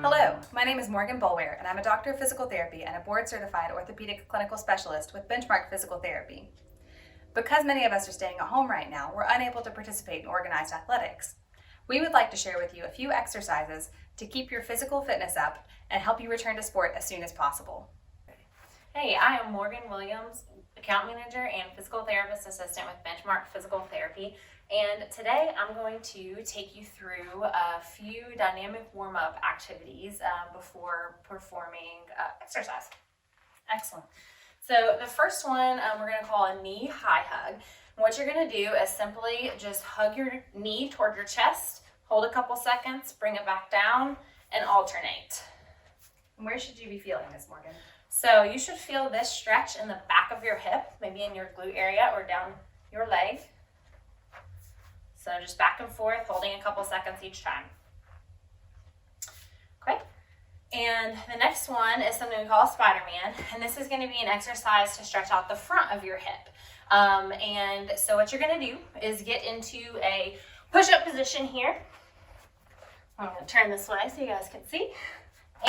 Hello, my name is Morgan Boulware, and I'm a doctor of physical therapy and a board-certified orthopedic clinical specialist with Benchmark Physical Therapy. Because many of us are staying at home right now, we're unable to participate in organized athletics. We would like to share with you a few exercises to keep your physical fitness up and help you return to sport as soon as possible. Hey, I am Morgan Williams, account manager and physical therapist assistant with Benchmark Physical Therapy. And today I'm going to take you through a few dynamic warm-up activities before performing exercise. Excellent. So the first one we're going to call a knee high hug. What you're going to do is simply just hug your knee toward your chest, hold a couple seconds, bring it back down, and alternate. Where should you be feeling this, Morgan? So you should feel this stretch in the back of your hip, maybe in your glute area or down your leg. So just back and forth, holding a couple seconds each time. Okay. And the next one is something we call a Spiderman. And this is going to be an exercise to stretch out the front of your hip. And so what you're going to do is get into a push-up position here. I'm going to turn this way so you guys can see.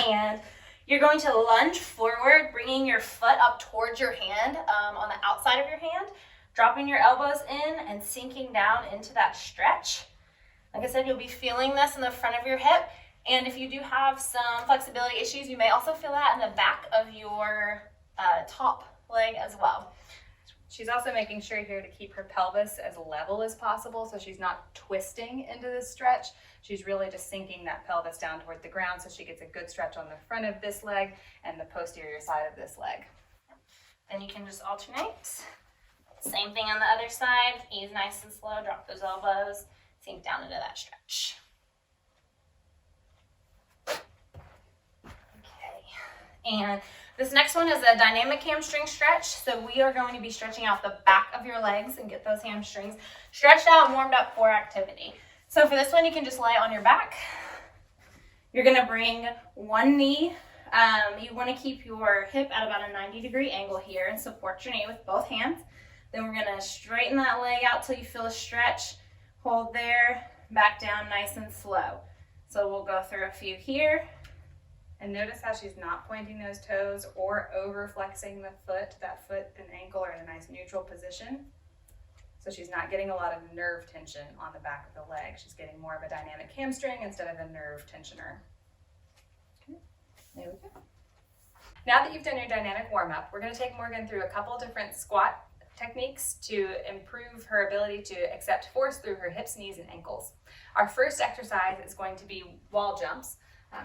And you're going to lunge forward, bringing your foot up towards your hand on the outside of your hand, dropping your elbows in and sinking down into that stretch. Like I said, you'll be feeling this in the front of your hip. And if you do have some flexibility issues, you may also feel that in the back of your top leg as well. She's also making sure here to keep her pelvis as level as possible so she's not twisting into this stretch. She's really just sinking that pelvis down toward the ground so she gets a good stretch on the front of this leg and the posterior side of this leg. Then you can just alternate. Same thing on the other side. Ease nice and slow. Drop those elbows. Sink down into that stretch. Okay. And this next one is a dynamic hamstring stretch. So we are going to be stretching out the back of your legs and get those hamstrings stretched out and warmed up for activity. So for this one, you can just lay on your back. You're going to bring one knee. You want to keep your hip at about a 90-degree angle here and support your knee with both hands. Then we're going to straighten that leg out till you feel a stretch. Hold there, back down nice and slow. So we'll go through a few here. And notice how she's not pointing those toes or over flexing the foot. That foot and ankle are in a nice neutral position. So she's not getting a lot of nerve tension on the back of the leg. She's getting more of a dynamic hamstring instead of a nerve tensioner. Okay. There we go. Now that you've done your dynamic warm-up, we're going to take Morgan through a couple different squat techniques to improve her ability to accept force through her hips, knees, and ankles. Our first exercise is going to be wall jumps.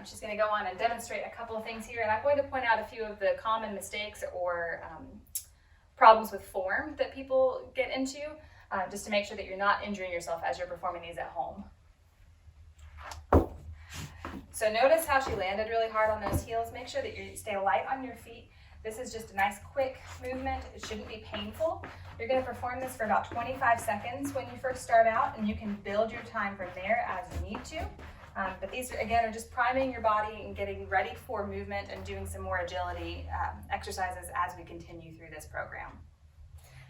She's going to go on and demonstrate a couple of things here, and I'm going to point out a few of the common mistakes or problems with form that people get into, just to make sure that you're not injuring yourself as you're performing these at home. So notice how she landed really hard on those heels. Make sure that you stay light on your feet. This is just a nice quick movement. It shouldn't be painful. You're going to perform this for about 25 seconds when you first start out, and you can build your time from there as you need to. But these, again, are just priming your body and getting ready for movement and doing some more agility exercises as we continue through this program.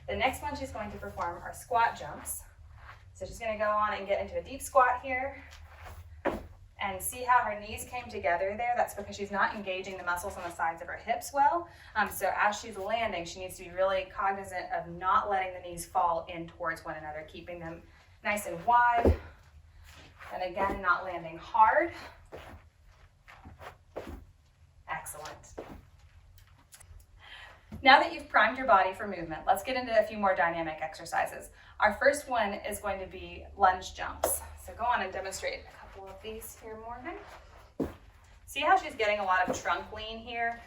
The next one she's going to perform are squat jumps. So she's going to go on and get into a deep squat here. And see how her knees came together there? That's because she's not engaging the muscles on the sides of her hips well. So as she's landing, she needs to be really cognizant of not letting the knees fall in towards one another, keeping them nice and wide. And again, not landing hard. Excellent. Now that you've primed your body for movement, let's get into a few more dynamic exercises. Our first one is going to be lunge jumps. So go on and demonstrate a couple of these here, Morgan. See how she's getting a lot of trunk lean here?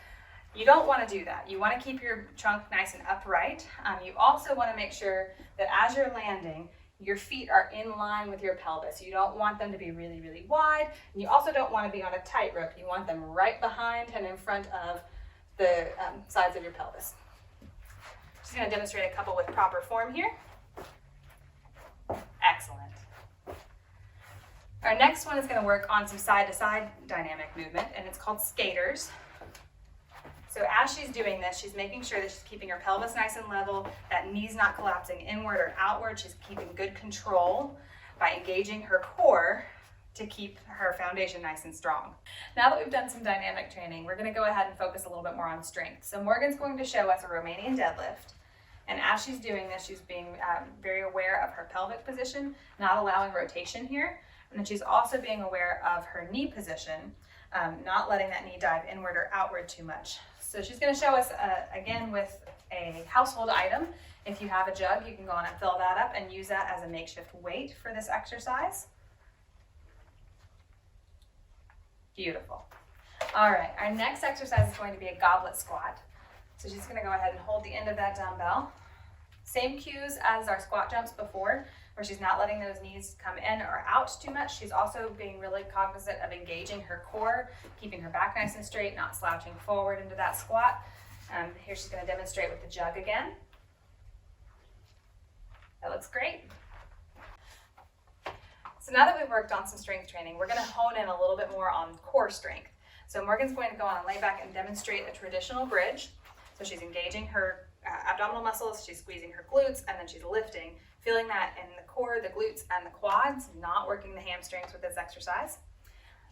You don't want to do that. You want to keep your trunk nice and upright. You also want to make sure that as you're landing, your feet are in line with your pelvis. You don't want them to be really, really wide. And you also don't want to be on a tightrope. You want them right behind and in front of the sides of your pelvis. Just going to demonstrate a couple with proper form here. Excellent. Our next one is going to work on some side-to-side dynamic movement, and it's called skaters. So as she's doing this, she's making sure that she's keeping her pelvis nice and level, that knee's not collapsing inward or outward. She's keeping good control by engaging her core to keep her foundation nice and strong. Now that we've done some dynamic training, we're gonna go ahead and focus a little bit more on strength. So Morgan's going to show us a Romanian deadlift. And as she's doing this, she's being very aware of her pelvic position, not allowing rotation here. And then she's also being aware of her knee position, not letting that knee dive inward or outward too much. So she's gonna show us again with a household item. If you have a jug, you can go on and fill that up and use that as a makeshift weight for this exercise. Beautiful. All right, our next exercise is going to be a goblet squat. So she's gonna go ahead and hold the end of that dumbbell. Same cues as our squat jumps before, where she's not letting those knees come in or out too much. She's also being really cognizant of engaging her core, keeping her back nice and straight, not slouching forward into that squat. Here she's gonna demonstrate with the jug again. That looks great. So now that we've worked on some strength training, we're gonna hone in a little bit more on core strength. So Morgan's going to go on and lay back and demonstrate a traditional bridge. So she's engaging her abdominal muscles, she's squeezing her glutes, and then she's lifting, feeling that in the core, the glutes, and the quads, not working the hamstrings with this exercise.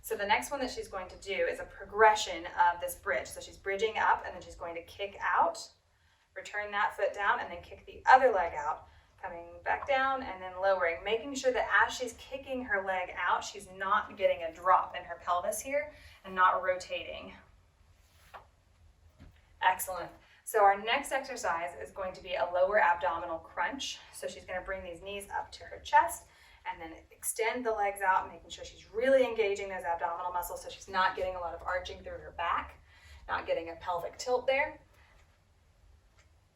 So the next one that she's going to do is a progression of this bridge. So she's bridging up, and then she's going to kick out, return that foot down, and then kick the other leg out, coming back down and then lowering, making sure that as she's kicking her leg out, she's not getting a drop in her pelvis here and not rotating. Excellent. So our next exercise is going to be a lower abdominal crunch. So she's going to bring these knees up to her chest and then extend the legs out, making sure she's really engaging those abdominal muscles so she's not getting a lot of arching through her back, not getting a pelvic tilt there.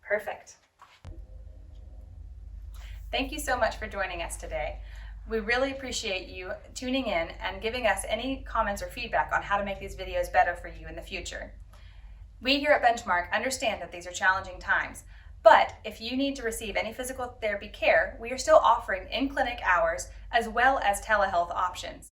Perfect. Thank you so much for joining us today. We really appreciate you tuning in and giving us any comments or feedback on how to make these videos better for you in the future. We here at Benchmark understand that these are challenging times, but if you need to receive any physical therapy care, we are still offering in-clinic hours as well as telehealth options.